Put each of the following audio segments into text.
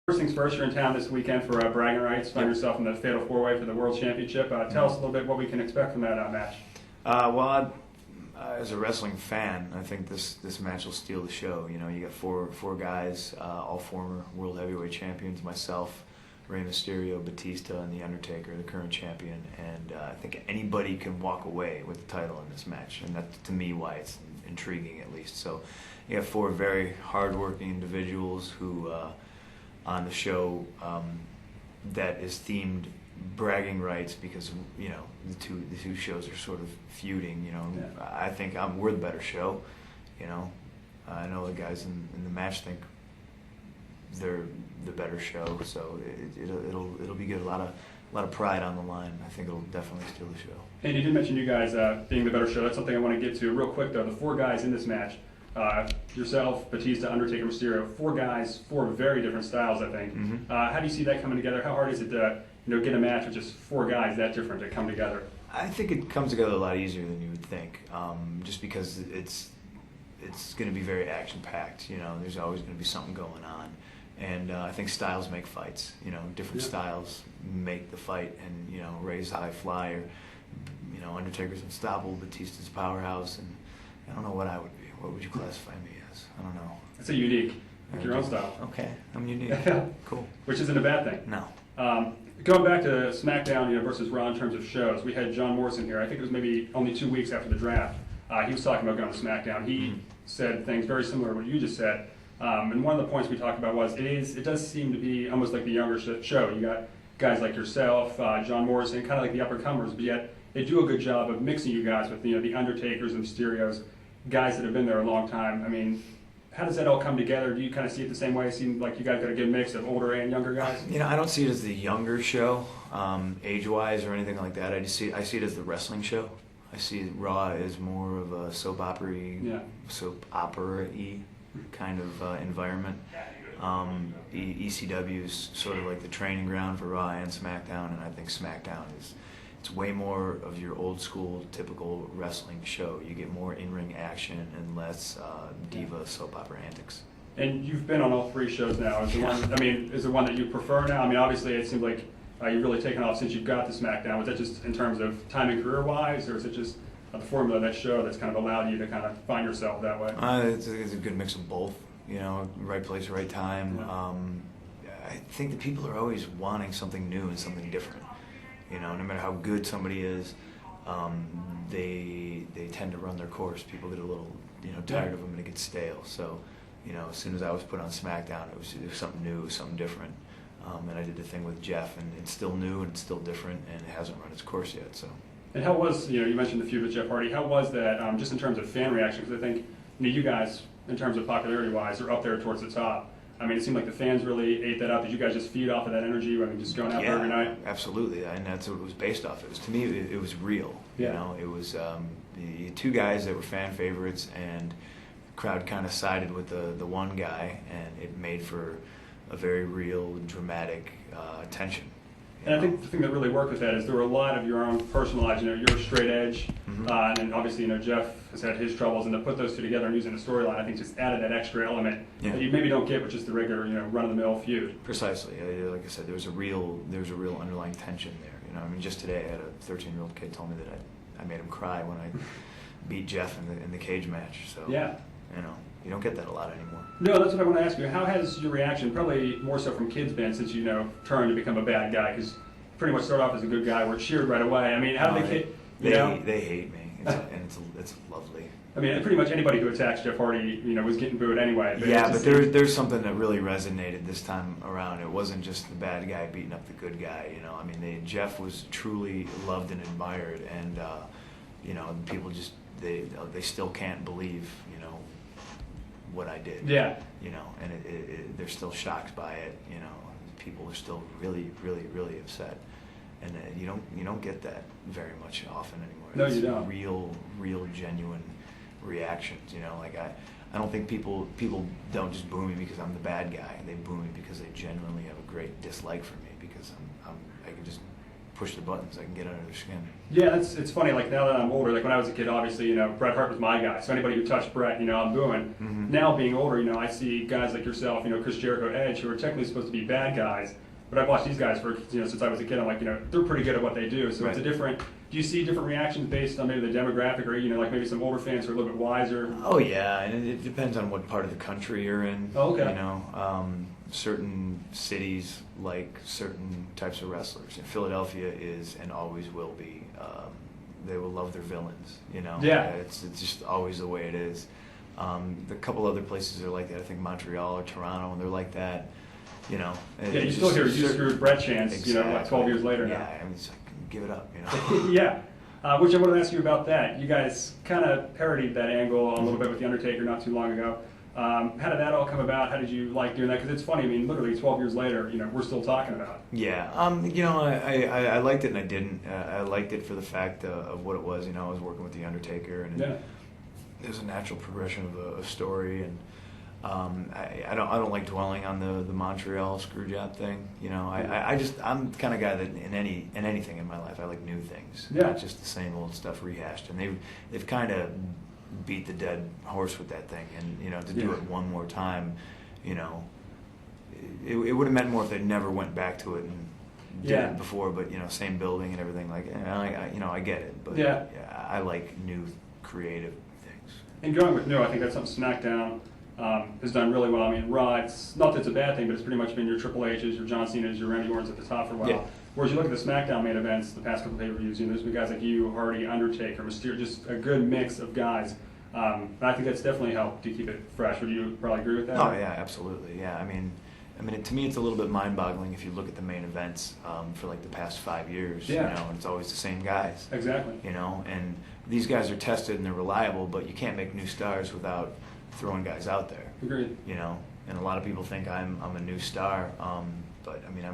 First things first, you're in town this weekend for bragging rights. Find yourself in the Fatal 4-Way for the World Championship. Tell us a little bit what we can expect from that match. As a wrestling fan, I think this match will steal the show. You know, you got four guys, all former World Heavyweight champions. Myself, Rey Mysterio, Batista, and The Undertaker, the current champion. And I think anybody can walk away with the title in this match, and that's to me why it's intriguing, at least. So you have four very hard-working individuals who on the show that is themed bragging rights, because you know the two shows are sort of feuding. You know, yeah. I think we're the better show. You know, I know the guys in the match think they're the better show, so it'll be good. A lot of pride on the line. I think it'll definitely steal the show. And you did mention you guys being the better show. That's something I want to get to real quick, though. The four guys in this match. Yourself, Batista, Undertaker, Mysterio, four guys, four very different styles, I think. Mm-hmm. How do you see that coming together? How hard is it to get a match with just four guys that different to come together? I think it comes together a lot easier than you would think, just because it's going to be very action-packed. You know, there's always going to be something going on. And I think styles make fights. You know, different styles make the fight. And, you know, Rey's high flyer, you know, Undertaker's unstoppable, Batista's powerhouse, and I don't know what I would be. What would you classify me as? I don't know. It's a unique, like your own style. Okay, I'm unique. Cool. Which isn't a bad thing. No. Going back to SmackDown, versus Raw in terms of shows, we had John Morrison here. I think it was maybe only 2 weeks after the draft. He was talking about going to SmackDown. He said things very similar to what you just said. And one of the points we talked about was it does seem to be almost like the younger show. You got guys like yourself, John Morrison, kind of like the up-and-comers, but yet they do a good job of mixing you guys with the Undertakers and Mysterios, guys that have been there a long time. I mean, how does that all come together? Do you kind of see it the same way? It seems like you guys got a good mix of older and younger guys. You know, I don't see it as the younger show, age-wise or anything like that. I see it as the wrestling show. I see Raw as more of a soap opera-y kind of environment. ECW is sort of like the training ground for Raw and SmackDown, and I think SmackDown it's way more of your old school, typical wrestling show. You get more in-ring action and less diva soap opera antics. And you've been on all three shows now. Is the one that you prefer now? I mean, obviously it seems like you've really taken off since you've got to SmackDown. Was that just in terms of timing career-wise, or is it just the formula of that show that's kind of allowed you to kind of find yourself that way? It's a good mix of both. You know, right place, right time. Yeah. I think that people are always wanting something new and something different. You know, no matter how good somebody is, they tend to run their course. People get a little, tired of them and it gets stale. So, as soon as I was put on SmackDown, it was something new, something different. And I did the thing with Jeff, and it's still new and it's still different, and it hasn't run its course yet. So. And how was, you mentioned the feud with Jeff Hardy. How was that, just in terms of fan reaction? Because I think you guys, in terms of popularity-wise, are up there towards the top. I mean, it seemed like the fans really ate that up. Did you guys just feed off of that energy? I mean, just going out there every night? Absolutely, and that's what it was based off. To me, it was real. Yeah. It was the two guys that were fan favorites, and the crowd kind of sided with the one guy, and it made for a very real, dramatic tension. And I think the thing that really worked with that is there were a lot of your own personalized, you're a straight edge, and then obviously, Jeff has had his troubles, and to put those two together and using a storyline, I think just added that extra element that you maybe don't get with just the regular, run-of-the-mill feud. Precisely. Like I said, there was a real underlying tension there. I mean, just today, I had a 13-year-old kid told me that I made him cry when I beat Jeff in the cage match. So yeah. You don't get that a lot anymore. No, that's what I want to ask you. How has your reaction, probably more so from kids, been since turned to become a bad guy? Because pretty much start off as a good guy, we're cheered right away. I mean, how do they hate me, it's lovely. I mean, pretty much anybody who attacks Jeff Hardy, was getting booed anyway. But there's something that really resonated this time around. It wasn't just the bad guy beating up the good guy. I mean, Jeff was truly loved and admired, and people just they still can't believe what I did. Yeah. And they're still shocked by it. People are still really, really, really upset, and you don't get that very much often anymore. No, you don't. Real, genuine reactions. I don't think people don't just boo me because I'm the bad guy. They boo me because they genuinely have a great dislike for me because I can just push the buttons. I can get under their skin. Yeah, it's funny. Like now that I'm older, like when I was a kid, obviously, Bret Hart was my guy. So anybody who touched Bret, I'm booing. Mhm. Now being older, I see guys like yourself, Chris Jericho, Edge, who are technically supposed to be bad guys. But I've watched these guys for since I was a kid. I'm like, they're pretty good at what they do. So Right. it's a different. Do you see different reactions based on maybe the demographic, or like maybe some older fans who are a little bit wiser? Oh yeah, and it depends on what part of the country you're in. Oh, okay. Certain cities like certain types of wrestlers. And Philadelphia is and always will be. They will love their villains. Yeah. It's just always the way it is. A couple other places are like that. I think Montreal or Toronto, and they're like that. Yeah, you still hear you screwed Bret chants. Exactly. 12 years later now. Yeah, I mean, it's like, give it up. Yeah. Which I wanted to ask you about that. You guys kind of parodied that angle a little bit with The Undertaker not too long ago. How did that all come about? How did you like doing that? Because it's funny, I mean, literally 12 years later, we're still talking about it. Yeah, I liked it and I didn't. I liked it for the fact of what it was. I was working with The Undertaker, and there's a natural progression of a story, and I don't like dwelling on the Montreal screw job thing. I'm the kind of guy that in anything in my life, I like new things, not just the same old stuff rehashed. And they've kind of beat the dead horse with that thing, and to do it one more time, it would have meant more if they never went back to it and did it before. But same building and everything. Like I get it, but I like new creative things. And going with new, I think that's something SmackDown has done really well. I mean, Raw, it's not that it's a bad thing, but it's pretty much been your Triple H's, your John Cena's, your Randy Orton's at the top for a while. Yeah. Whereas you look at the SmackDown main events, the past couple pay-per-views, there's been guys like you, Hardy, Undertaker, Mysterio, just a good mix of guys. And I think that's definitely helped to keep it fresh. Would you probably agree with that? Oh yeah, absolutely. Yeah, I mean, to me, it's a little bit mind-boggling if you look at the main events for like the past 5 years. Yeah. It's always the same guys. Exactly. And these guys are tested and they're reliable, but you can't make new stars without throwing guys out there. Agreed. And a lot of people think I'm a new star, but I mean,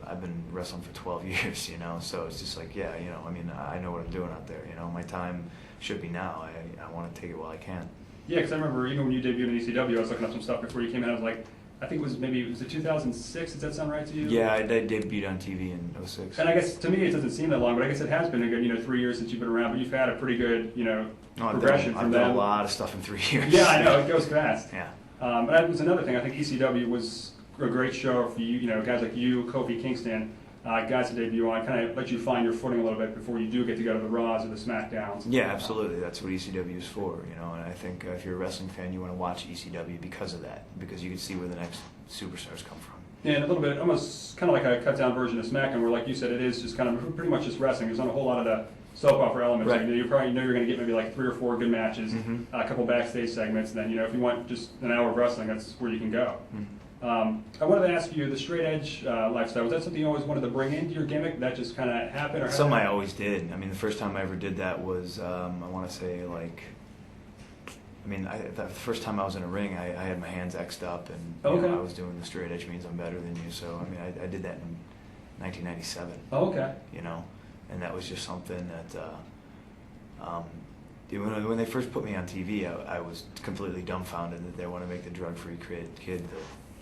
I've been wrestling for 12 years, so it's just like, I know what I'm doing out there, my time should be now. I want to take it while I can. Yeah, because I remember even when you debuted in ECW, I was looking up some stuff before you came in. I was like, I think was it 2006? Does that sound right to you? Yeah, I debuted on TV in 2006. And I guess to me it doesn't seem that long, but I guess it has been a good 3 years since you've been around. But you've had a pretty good progression from I've that. done a lot of stuff in 3 years. Yeah, I know, it goes fast. Yeah. And that was another thing. I think ECW was a great show for you. Guys like you, Kofi Kingston, guys to debut on, kind of let you find your footing a little bit before you do get to go to the Raws or the SmackDowns. Yeah, absolutely. That's what ECW is for, And I think if you're a wrestling fan, you want to watch ECW because of that, because you can see where the next superstars come from. Yeah, and a little bit, almost kind of like a cut-down version of SmackDown, where, like you said, it is just kind of pretty much just wrestling. There's not a whole lot of the soap opera elements. Right. You probably know you're going to get maybe like 3 or 4 good matches, Mhm. a couple backstage segments, and then if you want just an hour of wrestling, that's where you can go. Mhm. I wanted to ask you, the straight edge lifestyle, was that something you always wanted to bring into your gimmick? That just kind of happened? Or Something I always did. I mean, the first time I ever did that was, I want to say, the first time I was in a ring, I had my hands X'd up, and Okay. I was doing the straight edge means I'm better than you. So, I did that in 1997. Oh, okay. And that was just something that, when they first put me on TV, I was completely dumbfounded that they want to make the drug-free kid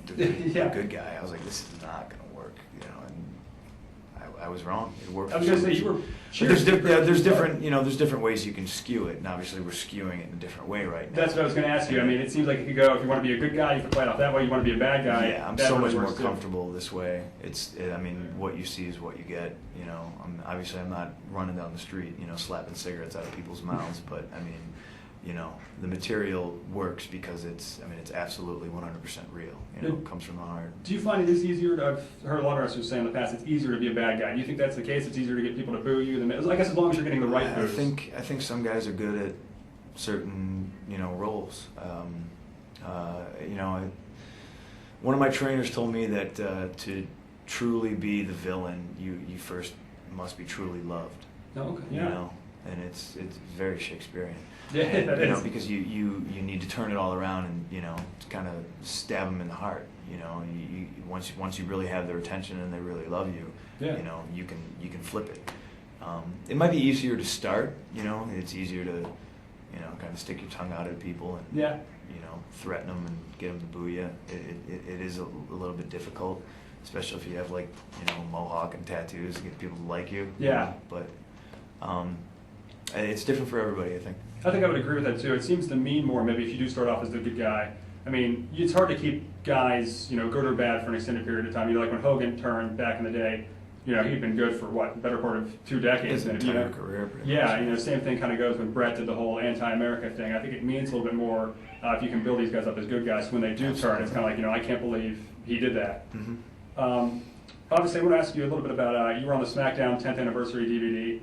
the good guy. I was like, this is not going to work, and I was wrong. It worked. I was going to say, you were There's different ways you can skew it, and obviously we're skewing it in a different way right now. That's what I was going to ask you. I mean, it seems like if you want to be a good guy, you can fight off that way. You want to be a bad guy. Yeah, I'm so much more comfortable this way. What you see is what you get. I'm not running down the street, slapping cigarettes out of people's mouths, but the material works because it's absolutely 100% real. It comes from the heart. Do you find it is easier I've heard a lot of wrestlers say in the past, it's easier to be a bad guy. Do you think that's the case? It's easier to get people to boo you? I guess as long as you're getting the right boos. I think some guys are good at certain, roles. One of my trainers told me that to truly be the villain, you first must be truly loved. Oh, okay. Yeah. And it's very Shakespearean. Yeah, that is. Because you need to turn it all around and to kind of stab them in the heart. Once you really have their attention and they really love you, you can flip it. It might be easier to start. It's easier to kind of stick your tongue out at people and threaten them and get them to boo you. It is a little bit difficult. especially if you have like mohawk and tattoos to get people to like you. Yeah. But it's different for everybody, I think. I think I would agree with that too. It seems to mean more maybe if you do start off as the good guy. I mean, it's hard to keep guys, good or bad for an extended period of time. Like when Hogan turned back in the day, he'd been good for what, the better part of 2 decades. His entire career. Yeah, same thing kind of goes when Brett did the whole anti-America thing. I think it means a little bit more if you can build these guys up as good guys. When they do turn, it's kind of like, I can't believe he did that. Mm-hmm. Obviously, I want to ask you a little bit about, you were on the SmackDown 10th anniversary DVD.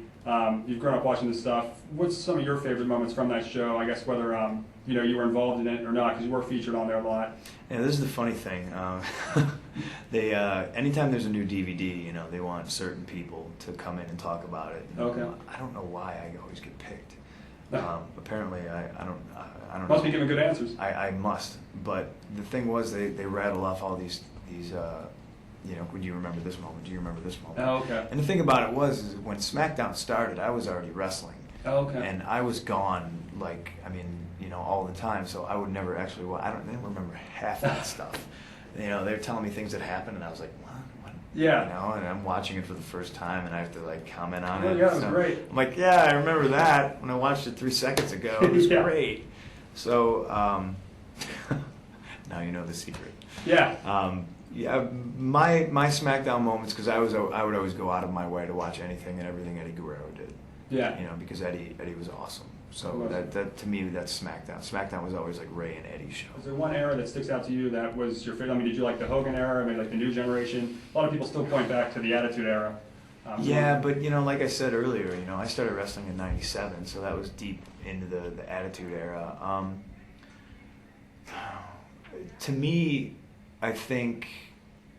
You've grown up watching this stuff. What's some of your favorite moments from that show? I guess whether you were involved in it or not, because you were featured on there a lot. Yeah, this is the funny thing. They anytime there's a new DVD, they want certain people to come in and talk about it. Okay. I don't know why I always get picked. Apparently, I don't. Must know. be giving good answers. I must. But the thing was, they rattle off all these. Would you remember this moment? Do you remember this moment? Oh, okay. And the thing about it was, is when SmackDown started, I was already wrestling. Oh, okay. And I was gone, all the time, so I would never actually. I don't remember half that stuff. They were telling me things that happened, and I was like, what? Yeah. And I'm watching it for the first time, and I have to comment on it. Oh, yeah, it was great. I'm like, yeah, I remember that when I watched it 3 seconds ago. It was Yeah. great. So now you know the secret. Yeah. Yeah, my SmackDown moments, because I would always go out of my way to watch anything and everything Eddie Guerrero did. Yeah. Because Eddie was awesome. So that to me, that's SmackDown. SmackDown was always like Ray and Eddie's show. Is there one era that sticks out to you that was your favorite? I mean, did you like the Hogan era, maybe like the New Generation? A lot of people still point back to the Attitude Era. Yeah, but like I said earlier, I started wrestling in '97, so that was deep into the Attitude Era. To me, I think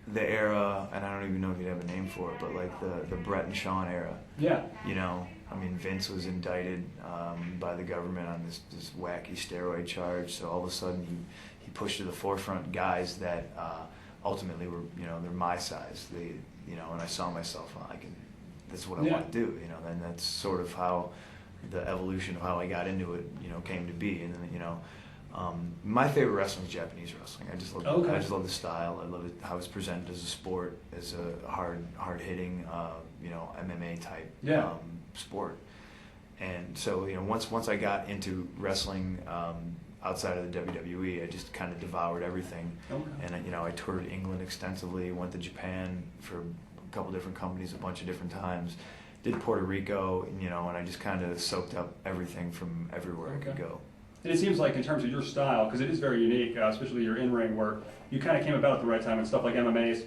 the era, and I don't even know if you'd have a name for it, but like the Brett and Shawn era. Yeah. Vince was indicted by the government on this wacky steroid charge, so all of a sudden he pushed to the forefront guys that ultimately were, they're my size. And I saw myself, that's what I want to do, and that's sort of how the evolution of how I got into it, came to be. And then, my favorite wrestling is Japanese wrestling. I just love the style. I love it, how it's presented as a sport, as a hard hitting, MMA type sport. And so once I got into wrestling outside of the WWE, I just kind of devoured everything. Okay. And I toured England extensively, went to Japan for a couple different companies a bunch of different times. Did Puerto Rico, and I just kind of soaked up everything from everywhere I could go. And it seems like in terms of your style, because it is very unique, especially your in-ring work, you kind of came about at the right time, and stuff like MMA is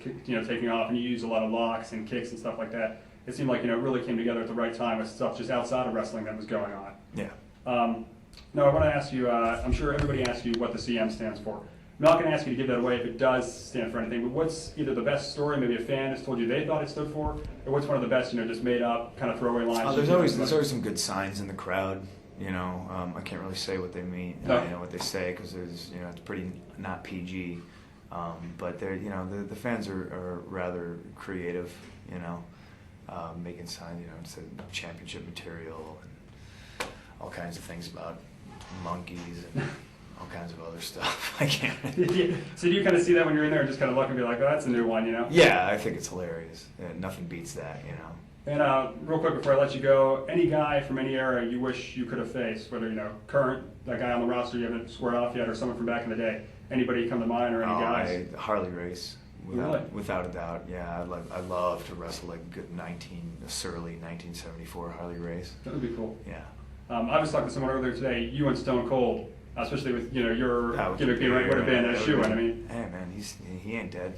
taking off, and you use a lot of locks and kicks and stuff like that. It seemed like it really came together at the right time with stuff just outside of wrestling that was going on. Yeah. Now I want to ask you, I'm sure everybody asks you what the CM stands for. I'm not going to ask you to give that away if it does stand for anything, but what's either the best story maybe a fan has told you they thought it stood for, or what's one of the best, just made up kind of throwaway lines? There's always some good signs in the crowd. I can't really say what they mean, what they say, because there's, it's pretty not PG. But they're, the fans are rather creative, making signs, it's a championship material and all kinds of things about monkeys and all kinds of other stuff. I can't. Yeah. So do you kind of see that when you're in there and just kind of look and be like, oh, that's a new one, Yeah, I think it's hilarious. Nothing beats that, And real quick before I let you go, any guy from any era you wish you could have faced, whether, current, that guy on the roster you haven't squared off yet, or someone from back in the day, anybody come to mind, or any guys? Harley Race, Really? without a doubt. Yeah, I love to wrestle like surly 1974 Harley Race. That would be cool. Yeah. I was talking to someone earlier today, you and Stone Cold, especially with, your gimmick being right, would have been a shoe-in. I mean, hey man, he ain't dead.